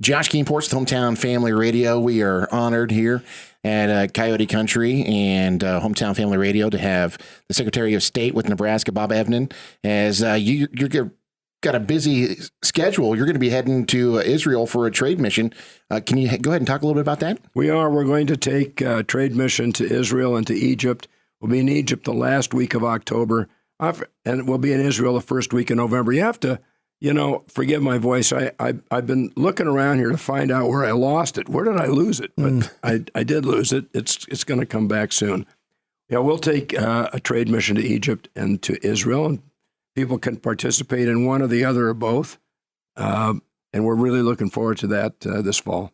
Josh Keenport's Hometown Family Radio. We are honored here at Coyote Country and Hometown Family Radio to have the Secretary of State with Nebraska, Bob Evnen, as you're got a busy schedule. You're going to be heading to Israel for a trade mission. Can you go ahead and talk a little bit about that? We are. We're going to take a trade mission to Israel and to Egypt. We'll be in Egypt the last week of October, and we'll be in Israel the first week of November. You have to, forgive my voice. I've been looking around here to find out where I lost it. Where did I lose it? But I did lose it. It's going to come back soon. Yeah, we'll take a trade mission to Egypt and to Israel, and people can participate in one or the other or both. And we're really looking forward to that this fall.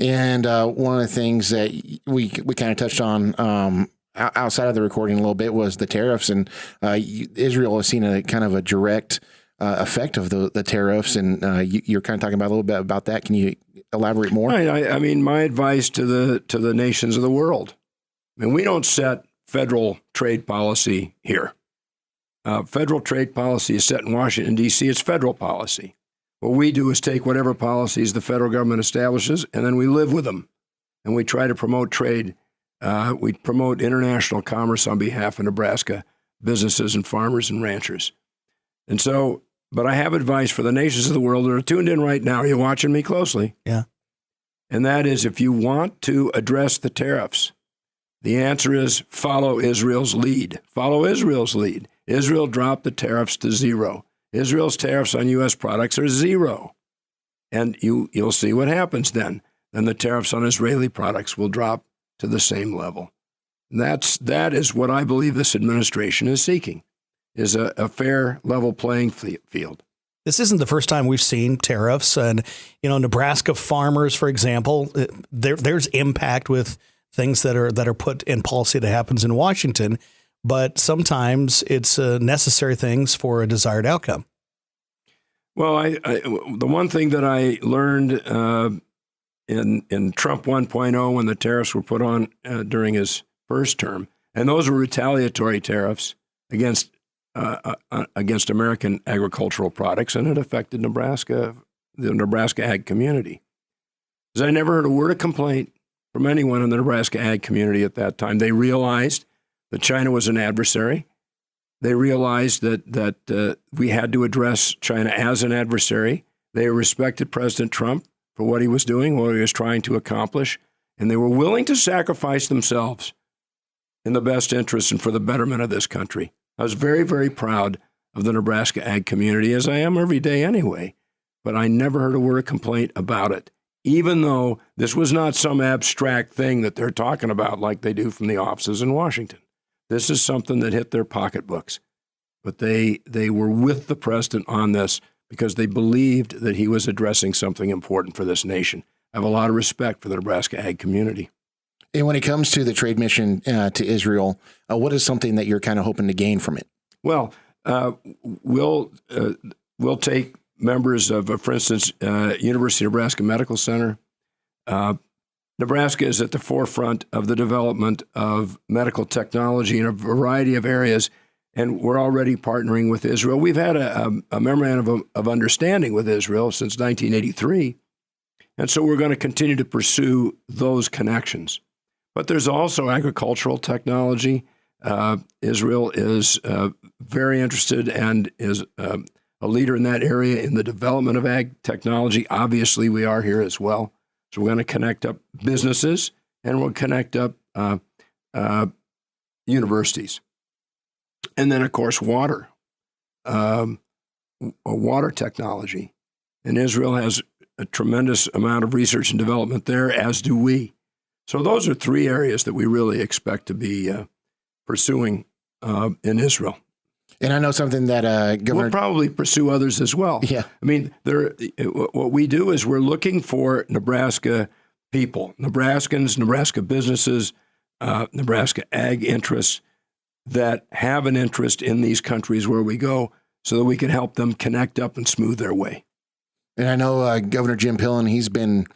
And one of the things that we kind of touched on outside of the recording a little bit was the tariffs, and Israel has seen a kind of a direct effect of the tariffs, and you're kind of talking about a little bit about that. Can you elaborate more? I mean, my advice to the nations of the world. I mean, we don't set federal trade policy here. Federal trade policy is set in Washington, D.C. It's federal policy. What we do is take whatever policies the federal government establishes, and then we live with them, and we try to promote trade. We promote international commerce on behalf of Nebraska businesses and farmers and ranchers. And so, but I have advice for the nations of the world that are tuned in right now. Are you watching me closely? Yeah. And that is, if you want to address the tariffs, the answer is follow Israel's lead. Follow Israel's lead. Israel dropped the tariffs to zero. Israel's tariffs on U.S. products are zero. And you'll see what happens then. Then the tariffs on Israeli products will drop to the same level. And that is what I believe this administration is seeking, is a fair, level playing field. This isn't the first time we've seen tariffs. And, Nebraska farmers, for example, there's impact with things that are put in policy that happens in Washington. But sometimes it's necessary things for a desired outcome. Well, the one thing that I learned in Trump 1.0, when the tariffs were put on during his first term, and those were retaliatory tariffs against American agricultural products, and it affected Nebraska, the Nebraska ag community. Because I never heard a word of complaint from anyone in the Nebraska ag community at that time. They realized that China was an adversary. They realized that we had to address China as an adversary. They respected President Trump for what he was doing, what he was trying to accomplish, and they were willing to sacrifice themselves in the best interest and for the betterment of this country. I was very, very proud of the Nebraska ag community, as I am every day anyway, but I never heard a word of complaint about it, even though this was not some abstract thing that they're talking about like they do from the offices in Washington. This is something that hit their pocketbooks, but they were with the president on this because they believed that he was addressing something important for this nation. I have a lot of respect for the Nebraska ag community. And when it comes to the trade mission to Israel, what is something that you're kind of hoping to gain from it? Well, we'll take members of, for instance, University of Nebraska Medical Center. Nebraska is at the forefront of the development of medical technology in a variety of areas, and we're already partnering with Israel. We've had a memorandum of understanding with Israel since 1983, and so we're going to continue to pursue those connections. But there's also agricultural technology. Israel is very interested and is a leader in that area in the development of ag technology. Obviously, we are here as well. So we're going to connect up businesses and we'll connect up universities. And then, of course, water technology. And Israel has a tremendous amount of research and development there, as do we. So those are three areas that we really expect to be pursuing in Israel. And I know something that Governor... We'll probably pursue others as well. Yeah. I mean, what we do is we're looking for Nebraska people, Nebraskans, Nebraska businesses, Nebraska ag interests that have an interest in these countries where we go so that we can help them connect up and smooth their way. And I know Governor Jim Pillen, he's been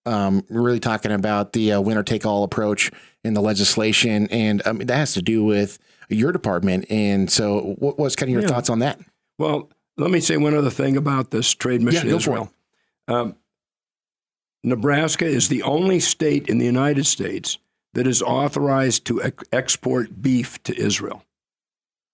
really talking about the winner-take-all approach in the legislation, and that has to do with your department. And so what's kind of your thoughts on that? Well, let me say one other thing about this trade mission to Israel. Nebraska is the only state in the United States that is authorized to export beef to Israel.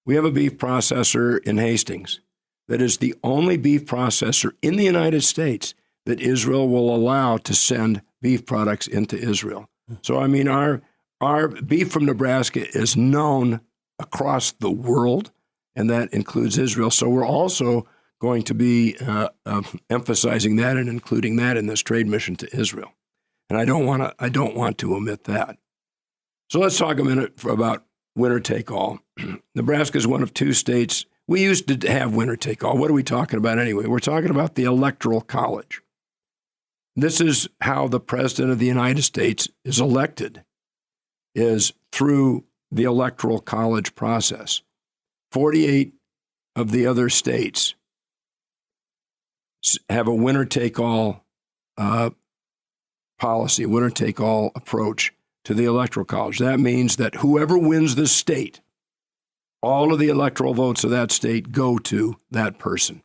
We have a beef processor in Hastings that is the only beef processor in the United States that Israel will allow to send beef products into Israel. So, I mean, our beef from Nebraska is known across the world, and that includes Israel. So we're also going to be emphasizing that and including that in this trade mission to Israel. And I don't want to omit that. So let's talk a minute about winner take all. Nebraska is one of two states. We used to have winner take all. What are we talking about anyway? We're talking about the Electoral College. This is how the President of the United States is elected, is through the Electoral College process. 48 of the other states have a winner-take-all policy, winner-take-all approach to the Electoral College. That means that whoever wins the state, all of the electoral votes of that state go to that person.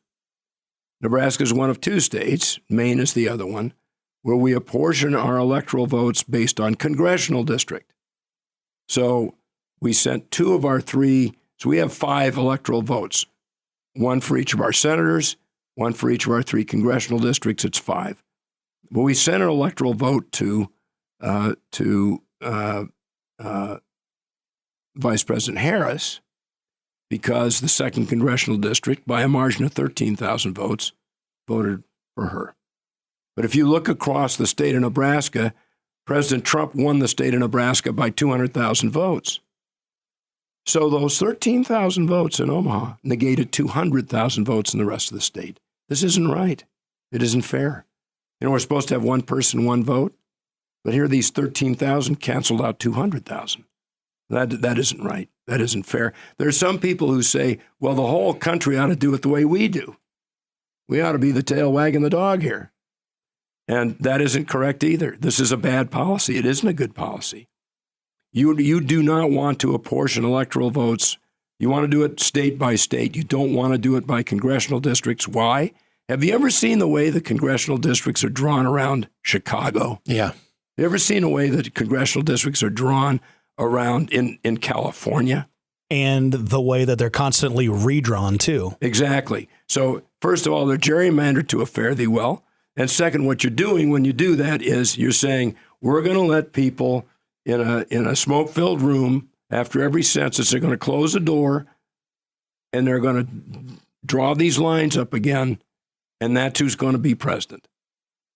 Nebraska is one of two states, Maine is the other one, where we apportion our electoral votes based on congressional district. So we sent two of our three, so we have 5 electoral votes, one for each of our senators, one for each of our 3 congressional districts. It's 5. But we sent an electoral vote to Vice President Harris because the 2nd congressional district, by a margin of 13,000 votes, voted for her. But if you look across the state of Nebraska, President Trump won the state of Nebraska by 200,000 votes. So those 13,000 votes in Omaha negated 200,000 votes in the rest of the state. This isn't right. It isn't fair. You know, we're supposed to have one person, one vote, but here these 13,000 canceled out 200,000. That isn't right. That isn't fair. There's some people who say, well, the whole country ought to do it the way we do. We ought to be the tail wagging the dog here. And that isn't correct either. This is a bad policy. It isn't a good policy. You do not want to apportion electoral votes. You want to do it state by state. You don't want to do it by congressional districts. Why? Have you ever seen the way the congressional districts are drawn around Chicago? Yeah. Have you ever seen the way that congressional districts are drawn around in California? And the way that they're constantly redrawn, too. Exactly. So, first of all, they're gerrymandered to a fare thee well. And second, what you're doing when you do that is you're saying, we're going to let people in a smoke-filled room after every census, they're going to close the door and they're going to draw these lines up again, and that's who's going to be president.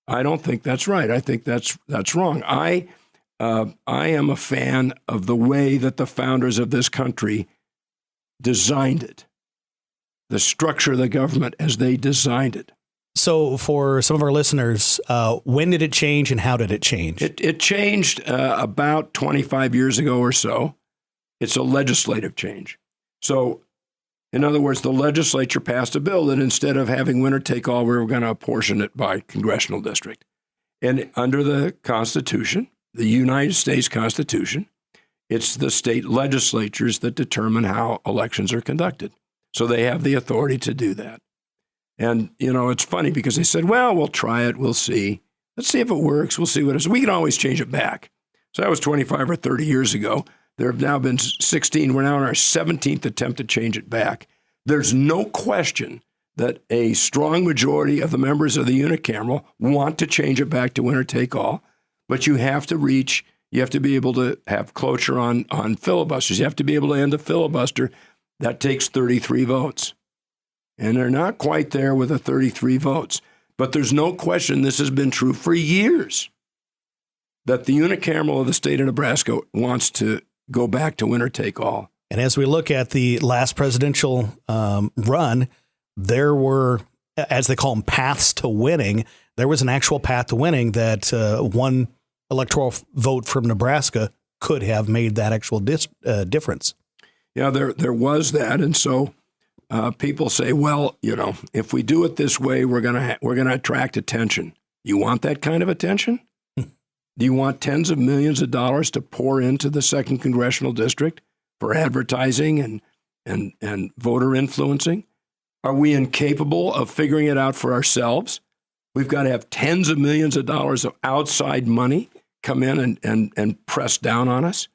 I don't think that's right. I think that's wrong. I am a fan of the way that the founders of this country designed it, the structure of the government as they designed it. So for some of our listeners, when did it change and how did it change? It changed about 25 years ago or so. It's a legislative change. So, in other words, the legislature passed a bill that instead of having winner take all, we were going to apportion it by congressional district. And under the Constitution, the United States Constitution, it's the state legislatures that determine how elections are conducted. So they have the authority to do that. And, you know, it's funny because they said, well, we'll try it. We'll see. Let's see if it works. We'll see what it is. We can always change it back. So that was 25 or 30 years ago. There have now been 16. We're now on our 17th attempt to change it back. There's no question that a strong majority of the members of the unicameral want to change it back to winner take all. But you have to be able to have cloture on filibusters. You have to be able to end a filibuster. That takes 33 votes. And they're not quite there with the 33 votes. But there's no question this has been true for years, that the unicameral of the state of Nebraska wants to go back to winner take all. And as we look at the last presidential run, there were, as they call them, paths to winning. There was an actual path to winning that one electoral vote from Nebraska could have made that actual difference. Yeah, there was that. And so people say, well, you know, if we do it this way, we're gonna attract attention. You want that kind of attention? Do you want tens of millions of dollars to pour into the 2nd congressional district for advertising and voter influencing? Are we incapable of figuring it out for ourselves? We've got to have tens of millions of dollars of outside money come in and press down on us.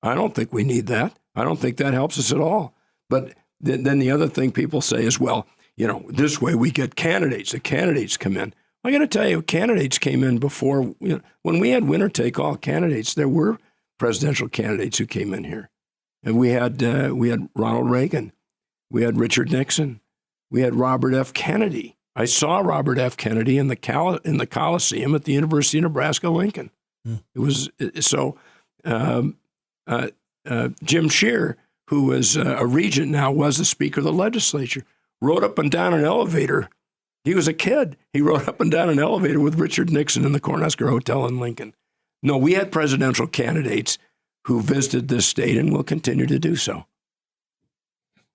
I don't think we need that. I don't think that helps us at all. But then the other thing people say is, well, this way we get candidates. The candidates come in. I got to tell you, candidates came in before. When we had winner take all candidates, there were presidential candidates who came in here, and we had Ronald Reagan, we had Richard Nixon, we had Robert F. Kennedy. I saw Robert F. Kennedy in the Coliseum at the University of Nebraska Lincoln. It was so. Jim Scheer, who was a regent now, was the Speaker of the Legislature. Rode up and down an elevator. He was a kid. He rode up and down an elevator with Richard Nixon in the Cornhusker Hotel in Lincoln. No, we had presidential candidates who visited this state and will continue to do so.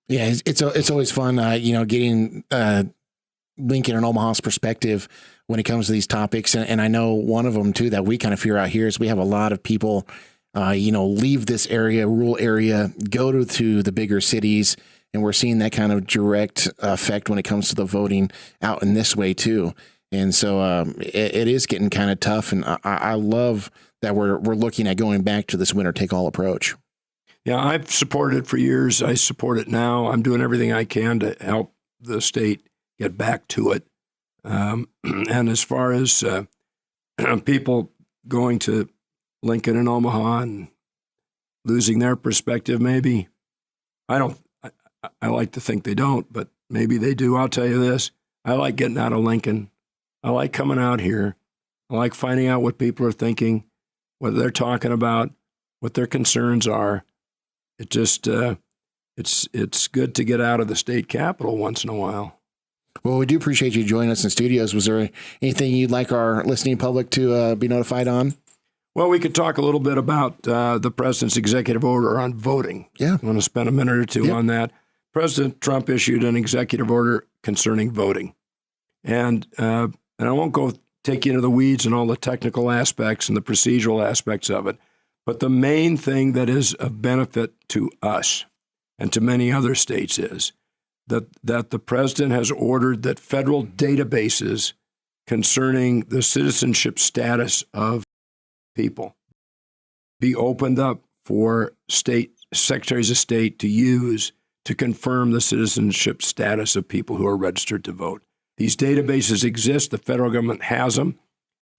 Yeah, it's always fun, getting Lincoln and Omaha's perspective when it comes to these topics. And I know one of them, too, that we kind of fear out here is we have a lot of people, leave this area, rural area, go to the bigger cities. And we're seeing that kind of direct effect when it comes to the voting out in this way, too. And so it is getting kind of tough. And I love that we're looking at going back to this winner take all approach. Yeah, I've supported it for years. I support it now. I'm doing everything I can to help the state get back to it. And as far as people going to Lincoln and Omaha and losing their perspective, maybe, I like to think they don't, but maybe they do. I'll tell you this. I like getting out of Lincoln. I like coming out here. I like finding out what people are thinking, what they're talking about, what their concerns are. It just, it's good to get out of the state capitol once in a while. Well, we do appreciate you joining us in studios. Was there anything you'd like our listening public to be notified on? Well, we could talk a little bit about the president's executive order on voting. Yeah. I want to spend a minute or two on that. President Trump issued an executive order concerning voting. And I won't take you into the weeds and all the technical aspects and the procedural aspects of it. But the main thing that is of benefit to us and to many other states is that the president has ordered that federal databases concerning the citizenship status of people be opened up for state secretaries of state to use to confirm the citizenship status of people who are registered to vote. These databases exist. The federal government has them.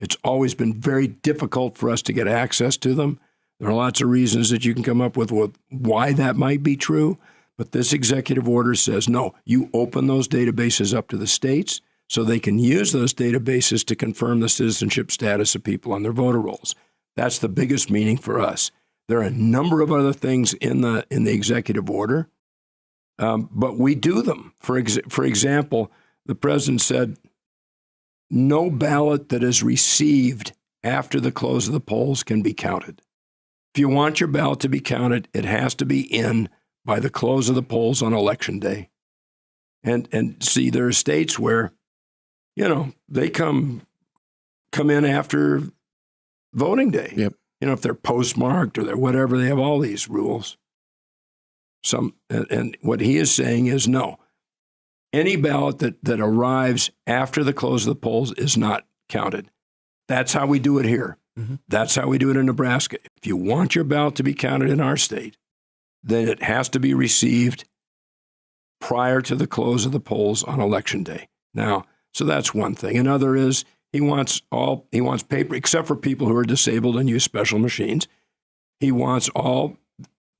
It's always been very difficult for us to get access to them. There are lots of reasons that you can come up with why that might be true. But this executive order says, no, you open those databases up to the states so they can use those databases to confirm the citizenship status of people on their voter rolls. That's the biggest meaning for us. There are a number of other things in the executive order, but we do them. For example, the president said, no ballot that is received after the close of the polls can be counted. If you want your ballot to be counted, it has to be in by the close of the polls on Election Day. And see, there are states where, they come in after voting day. Yep. If they're postmarked or they're whatever, they have all these rules. And what he is saying is no. Any ballot that arrives after the close of the polls is not counted. That's how we do it here. Mm-hmm. That's how we do it in Nebraska. If you want your ballot to be counted in our state, then it has to be received prior to the close of the polls on Election Day. Now, so that's one thing. Another is he wants paper, except for people who are disabled and use special machines. He wants all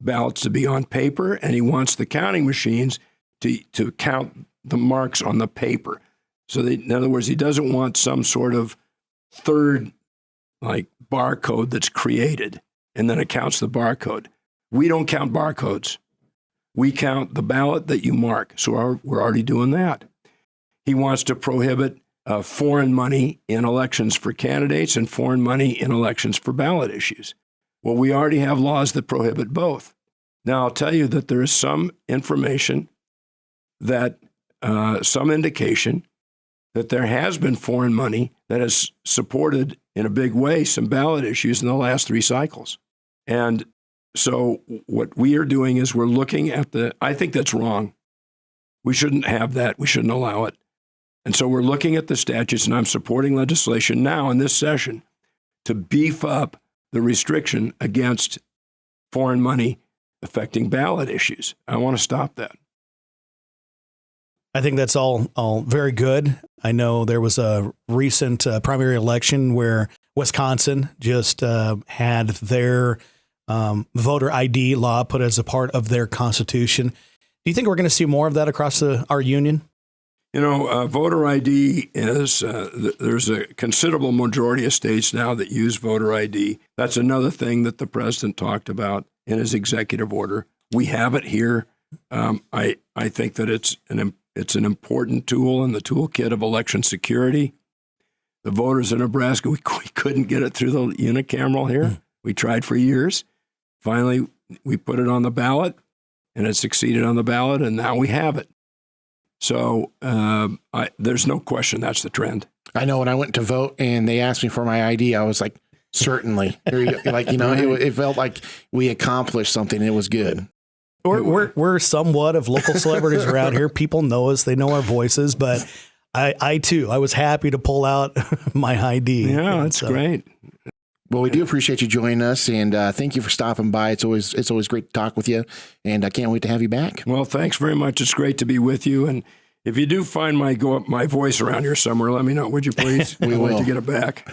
ballots to be on paper, and he wants the counting machines to count the marks on the paper. So in other words, he doesn't want some sort of third barcode that's created, and then it counts the barcode. We don't count barcodes. We count the ballot that you mark. So we're already doing that. He wants to prohibit foreign money in elections for candidates and foreign money in elections for ballot issues. Well, we already have laws that prohibit both. Now, I'll tell you that there is some information that, some indication that there has been foreign money that has supported in a big way some ballot issues in the last 3 cycles. And so what we are doing is we're looking at I think that's wrong. We shouldn't have that. We shouldn't allow it. And so we're looking at the statutes, and I'm supporting legislation now in this session to beef up the restriction against foreign money affecting ballot issues. I want to stop that. I think that's all very good. I know there was a recent primary election where Wisconsin just had their voter ID law put as a part of their constitution. Do you think we're going to see more of that across our union? You know, voter ID is, there's a considerable majority of states now that use voter ID. That's another thing that the president talked about in his executive order. We have it here. I think that it's an important tool in the toolkit of election security. The voters in Nebraska, we couldn't get it through the unicameral here. We tried for years. Finally, we put it on the ballot, and it succeeded on the ballot, and now we have it. So there's no question that's the trend. I know when I went to vote and they asked me for my ID, I was like, certainly. Like, you know, it felt like we accomplished something. It was good. We're somewhat of local celebrities around here. People know us. They know our voices. But I too, I was happy to pull out my ID. Yeah, that's great. Well, we do appreciate you joining us, and thank you for stopping by. It's always great to talk with you, and I can't wait to have you back. Well, thanks very much. It's great to be with you. And if you do find my voice around here somewhere, let me know, would you please? We will. I'd like to get it back.